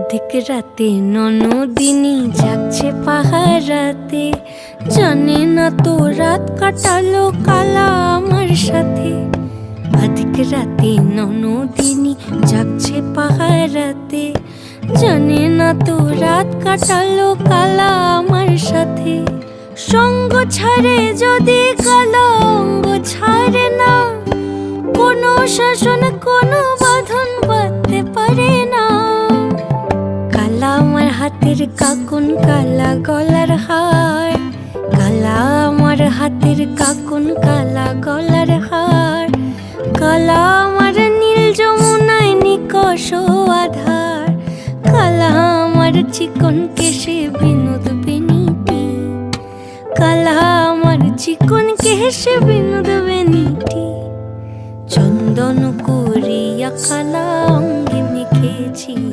অধিক রাতে ননদিনী জাগছে পাহারাতে, জানে না তো রাত কাটালো কালা আমার সাথে। অধিক রাতে ননদিনী জাগছে পাহারাতে, জানে না তো রাত কাটালো কালা আমার সাথে। সঙ্গ ছাড়ে যদি কালা অঙ্গ ছাড়ে না, কোনো শাসন কোনো বাঁধন বাঁধতে পারে না। কালা আমার হাতের কাকুন কালা গলার হার, কালা আমার হাতের কাকুন কালা গলার হার। কালা আমার নীল যমুনায় নিকষ আধার, কালা আমার চিকন কেশে বিনোদ বেনিটি। কালা আমার চিকন কেশে বিনোদ বেনিটি। চন্দন করিয়া কালা অঙ্গে মেখেছি।